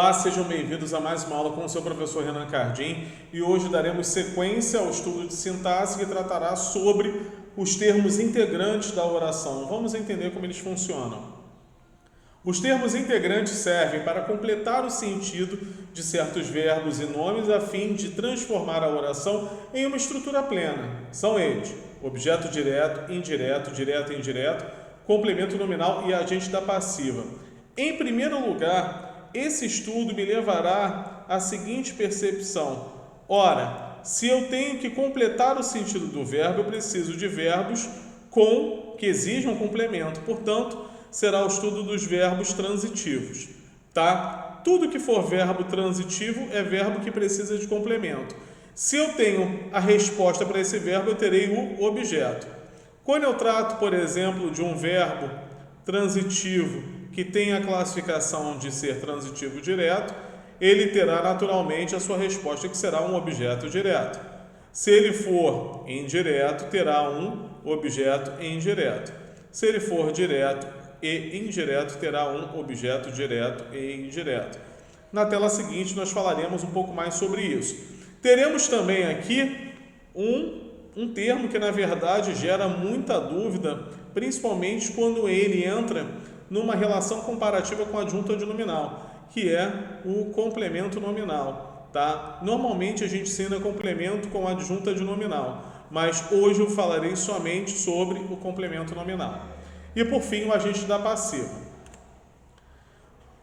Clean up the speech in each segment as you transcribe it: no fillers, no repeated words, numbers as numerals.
Olá, sejam bem-vindos a mais uma aula com o seu professor Renan Cardim e hoje daremos sequência ao estudo de sintaxe que tratará sobre os termos integrantes da oração. Vamos entender como eles funcionam. Os termos integrantes servem para completar o sentido de certos verbos e nomes a fim de transformar a oração em uma estrutura plena. São eles: objeto direto, indireto, direto e indireto, complemento nominal e agente da passiva. Em primeiro lugar, esse estudo me levará à seguinte percepção: ora, se eu tenho que completar o sentido do verbo, eu preciso de verbos que exijam complemento. Portanto, será o estudo dos verbos transitivos, tá? Tudo que for verbo transitivo é verbo que precisa de complemento. Se eu tenho a resposta para esse verbo, eu terei o objeto. Quando eu trato, por exemplo, de um verbo transitivo que tem a classificação de ser transitivo direto, ele terá naturalmente a sua resposta, que será um objeto direto. Se ele for indireto, terá um objeto indireto. Se ele for direto e indireto, terá um objeto direto e indireto. Na tela seguinte, nós falaremos um pouco mais sobre isso. Teremos também aqui um termo que, na verdade, gera muita dúvida, principalmente quando ele entra numa relação comparativa com a adjunta de nominal, que é o complemento nominal, tá? Normalmente a gente ensina complemento com a adjunta de nominal, mas hoje eu falarei somente sobre o complemento nominal. E por fim, o agente da passiva.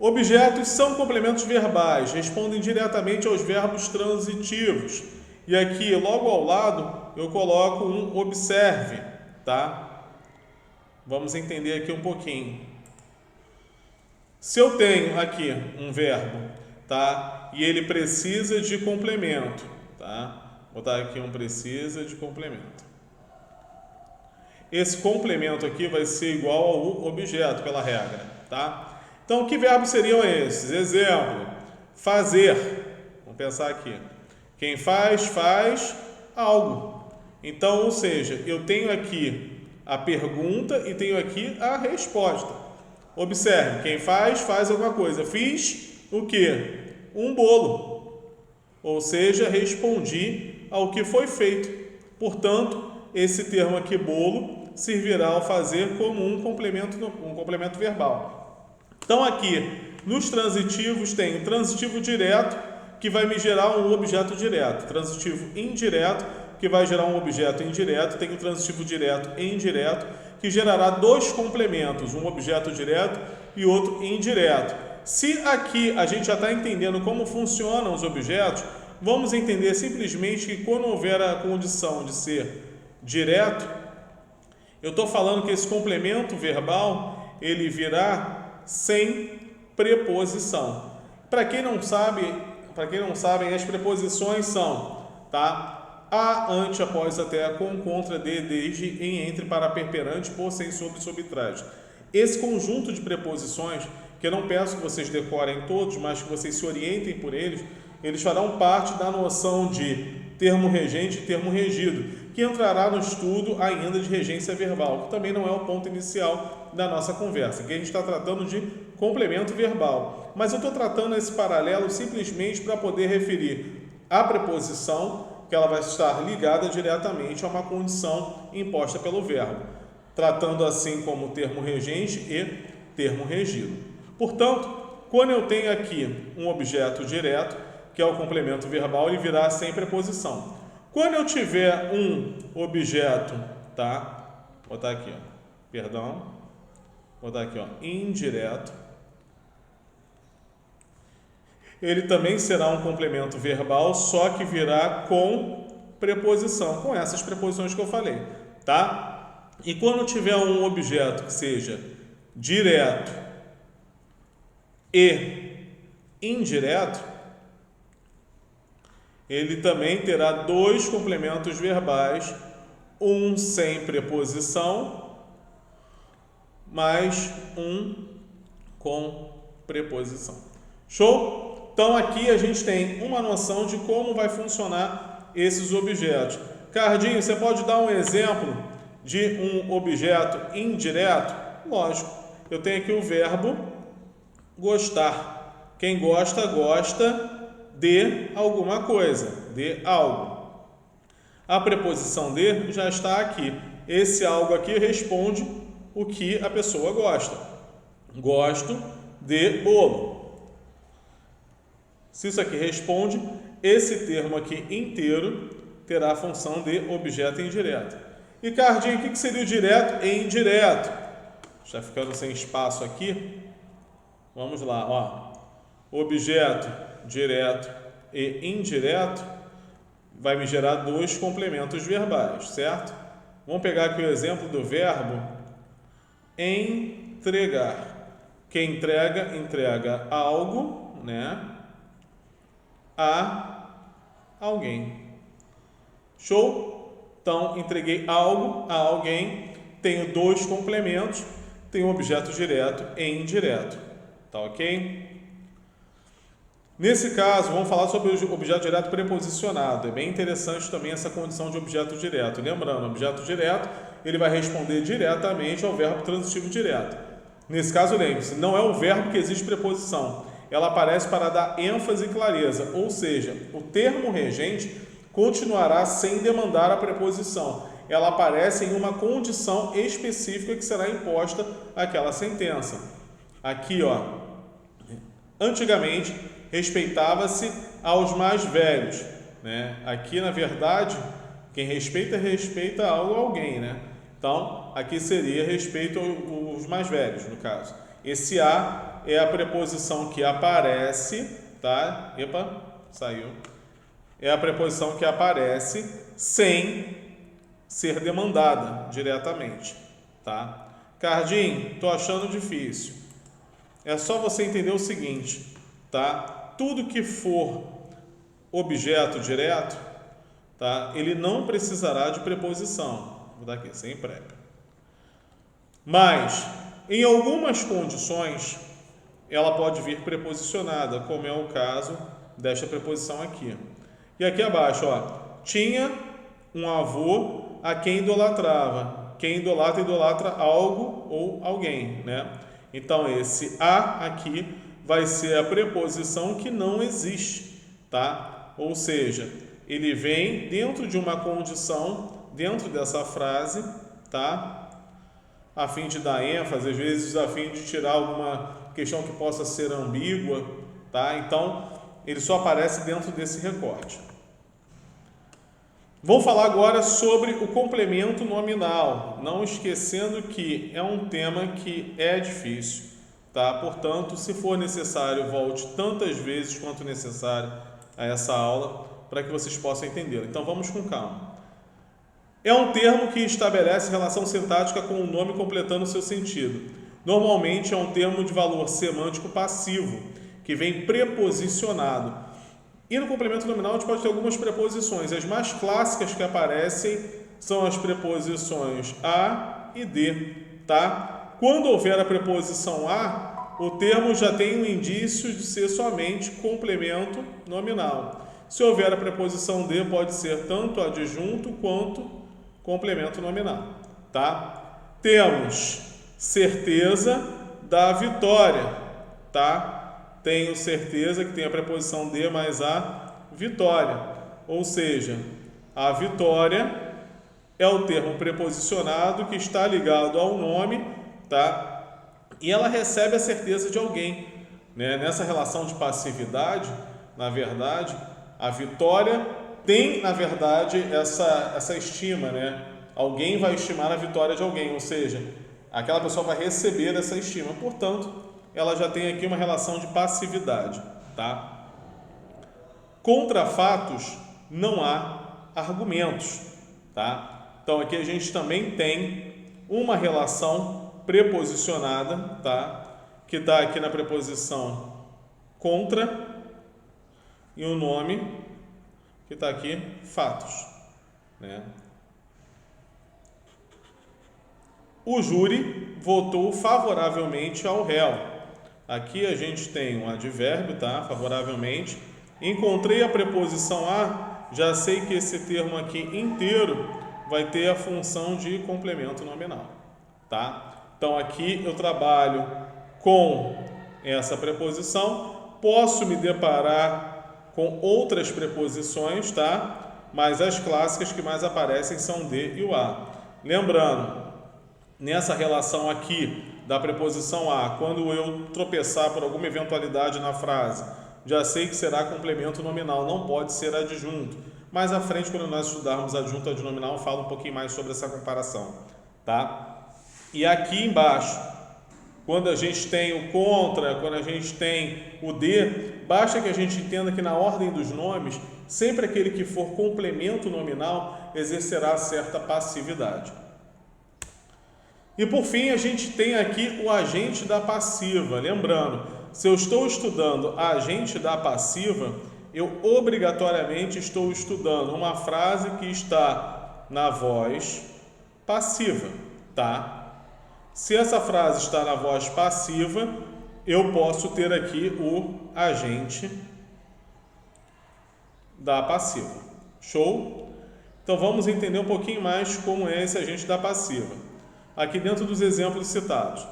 Objetos são complementos verbais, respondem diretamente aos verbos transitivos. E aqui, logo ao lado, eu coloco um observe, tá? Vamos entender aqui um pouquinho. Se eu tenho aqui um verbo, tá? E ele precisa de complemento, tá? Vou botar aqui um precisa de complemento. Esse complemento aqui vai ser igual ao objeto, pela regra, tá? Então, que verbos seriam esses? Exemplo: fazer. Vamos pensar aqui. Quem faz, faz algo. Então, ou seja, eu tenho aqui a pergunta e tenho aqui a resposta. Observe, quem faz, faz alguma coisa. Fiz o quê? Um bolo. Ou seja, respondi ao que foi feito. Portanto, esse termo aqui, bolo, servirá ao fazer como um complemento verbal. Então, aqui, nos transitivos, tem o transitivo direto, que vai me gerar um objeto direto. Transitivo indireto, que vai gerar um objeto indireto. Tem o transitivo direto e indireto, que gerará dois complementos, um objeto direto e outro indireto. Se aqui a gente já está entendendo como funcionam os objetos, vamos entender simplesmente que quando houver a condição de ser direto, eu estou falando que esse complemento verbal, ele virá sem preposição. Para quem não sabe, as preposições são, tá? A, ante, após, até, com, contra, de, desde, em, entre, para, perperante, por, sem, sobre, sob, trás. Esse conjunto de preposições, que eu não peço que vocês decorem todos, mas que vocês se orientem por eles, eles farão parte da noção de termo regente e termo regido, que entrará no estudo ainda de regência verbal, que também não é o ponto inicial da nossa conversa. Aqui a gente está tratando de complemento verbal. Mas eu estou tratando esse paralelo simplesmente para poder referir a preposição, que ela vai estar ligada diretamente a uma condição imposta pelo verbo, tratando assim como termo regente e termo regido. Portanto, quando eu tenho aqui um objeto direto, que é o complemento verbal, ele virá sem preposição. Quando eu tiver um objeto, tá? Vou botar aqui, ó, perdão, vou botar aqui, ó, indireto, ele também será um complemento verbal, só que virá com preposição, com essas preposições que eu falei, tá? E quando eu tiver um objeto que seja direto e indireto, ele também terá dois complementos verbais, um sem preposição, mais um com preposição. Show? Então, aqui a gente tem uma noção de como vai funcionar esses objetos. Cardinho, você pode dar um exemplo de um objeto indireto? Lógico. Eu tenho aqui o verbo gostar. Quem gosta, gosta de alguma coisa, de algo. A preposição de já está aqui. Esse algo aqui responde o que a pessoa gosta. Gosto de bolo. Se isso aqui responde, esse termo aqui inteiro terá a função de objeto indireto. E, Cardinho, o que seria o direto e indireto? Já ficando sem espaço aqui. Vamos lá, ó. Objeto direto e indireto vai me gerar dois complementos verbais, certo? Vamos pegar aqui o exemplo do verbo entregar. Quem entrega, entrega algo, né, a alguém. Show? Então, entreguei algo a alguém, tenho dois complementos, tenho objeto direto e indireto. Tá ok? Nesse caso, vamos falar sobre o objeto direto preposicionado. É bem interessante também essa condição de objeto direto. Lembrando, o objeto direto, ele vai responder diretamente ao verbo transitivo direto. Nesse caso, lembre-se, não é o verbo que exige preposição. Ela aparece para dar ênfase e clareza, ou seja, o termo regente continuará sem demandar a preposição. Ela aparece em uma condição específica que será imposta àquela sentença. Aqui, ó, antigamente respeitava-se aos mais velhos, né? Aqui, na verdade, quem respeita, respeita algo ou alguém, né? Então, aqui seria respeito aos mais velhos, no caso. Esse a é a preposição que aparece, tá? Epa, saiu. É a preposição que aparece sem ser demandada diretamente, tá? Cardinho, tô achando difícil. É só você entender o seguinte, tá? Tudo que for objeto direto, tá? Ele não precisará de preposição. Vou dar aqui, sem pré. Mas, em algumas condições, ela pode vir preposicionada, como é o caso desta preposição aqui. E aqui abaixo, ó, tinha um avô a quem idolatrava. Quem idolatra, idolatra algo ou alguém, né? Então, esse a aqui vai ser a preposição que não existe, tá? Ou seja, ele vem dentro de uma condição, dentro dessa frase, tá? A fim de dar ênfase, às vezes a fim de tirar alguma questão que possa ser ambígua, tá? Então, ele só aparece dentro desse recorte. Vamos falar agora sobre o complemento nominal, não esquecendo que é um tema que é difícil, tá? Portanto, se for necessário, volte tantas vezes quanto necessário a essa aula para que vocês possam entender. Então, vamos com calma. É um termo que estabelece relação sintática com o nome completando seu sentido. Normalmente é um termo de valor semântico passivo, que vem preposicionado. E no complemento nominal a gente pode ter algumas preposições. As mais clássicas que aparecem são as preposições a e de, tá? Quando houver a preposição a, o termo já tem um indício de ser somente complemento nominal. Se houver a preposição de, pode ser tanto adjunto quanto complemento nominal, tá? Temos certeza da vitória, tá? Tenho certeza que tem a preposição de mais a vitória, ou seja, a vitória é o termo preposicionado que está ligado ao nome, tá? E ela recebe a certeza de alguém, né? Nessa relação de passividade, na verdade, a vitória tem, na verdade, essa estima, né? Alguém vai estimar a vitória de alguém, ou seja, aquela pessoa vai receber essa estima, portanto, ela já tem aqui uma relação de passividade, tá? Contra fatos não há argumentos, tá? Então aqui a gente também tem uma relação preposicionada, tá? Que está aqui na preposição contra e o nome que está aqui fatos, né? O júri votou favoravelmente ao réu. Aqui a gente tem um advérbio, tá? Favoravelmente. Encontrei a preposição a, já sei que esse termo aqui inteiro vai ter a função de complemento nominal, tá? Então aqui eu trabalho com essa preposição, posso me deparar com outras preposições, tá? Mas as clássicas que mais aparecem são de e o a. Lembrando, nessa relação aqui da preposição a, quando eu tropeçar por alguma eventualidade na frase, já sei que será complemento nominal, não pode ser adjunto. Mais à frente, quando nós estudarmos adjunto adnominal, eu falo um pouquinho mais sobre essa comparação, tá? E aqui embaixo, quando a gente tem o contra, quando a gente tem o de, basta que a gente entenda que na ordem dos nomes, sempre aquele que for complemento nominal exercerá certa passividade. E por fim, a gente tem aqui o agente da passiva. Lembrando, se eu estou estudando agente da passiva, eu obrigatoriamente estou estudando uma frase que está na voz passiva, tá? Se essa frase está na voz passiva, eu posso ter aqui o agente da passiva. Show? Então vamos entender um pouquinho mais como é esse agente da passiva. Aqui dentro dos exemplos citados.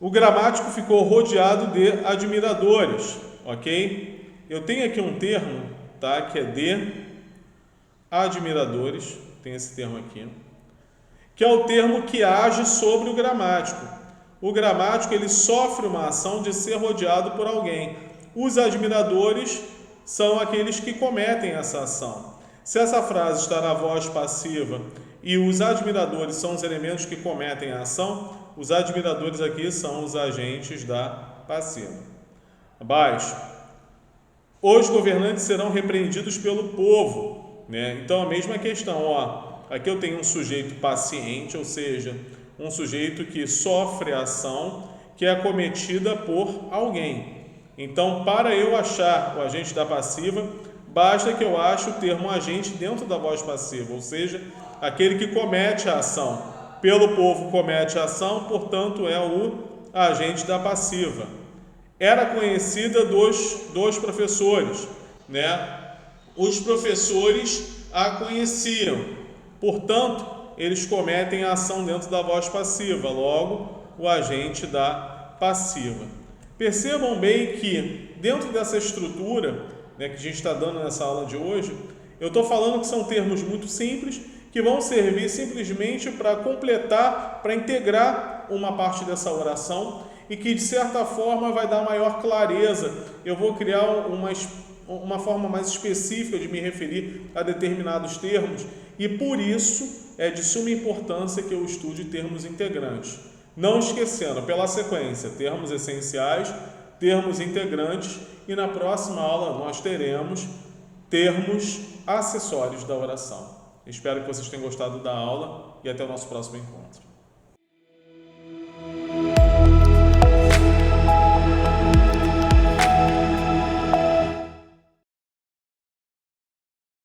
O gramático ficou rodeado de admiradores, ok? Eu tenho aqui um termo, tá, que é de admiradores, tem esse termo aqui, que é o termo que age sobre o gramático. O gramático, ele sofre uma ação de ser rodeado por alguém. Os admiradores são aqueles que cometem essa ação. Se essa frase está na voz passiva e os admiradores são os elementos que cometem a ação, os admiradores aqui são os agentes da passiva. Abaixo. Os governantes serão repreendidos pelo povo, né? Então, a mesma questão, ó. Aqui eu tenho um sujeito paciente, ou seja, um sujeito que sofre a ação que é cometida por alguém. Então, para eu achar o agente da passiva, basta que eu ache o termo agente dentro da voz passiva, ou seja, aquele que comete a ação. Pelo povo comete a ação, portanto, é o agente da passiva. Era conhecida dos professores, né? Os professores a conheciam. Portanto, eles cometem a ação dentro da voz passiva, logo, o agente da passiva. Percebam bem que, dentro dessa estrutura, né, que a gente está dando nessa aula de hoje, eu estou falando que são termos muito simples, que vão servir simplesmente para completar, para integrar uma parte dessa oração e que, de certa forma, vai dar maior clareza. Eu vou criar uma forma mais específica de me referir a determinados termos e, por isso, é de suma importância que eu estude termos integrantes. Não esquecendo, pela sequência, termos essenciais, termos integrantes e na próxima aula nós teremos termos acessórios da oração. Espero que vocês tenham gostado da aula e até o nosso próximo encontro.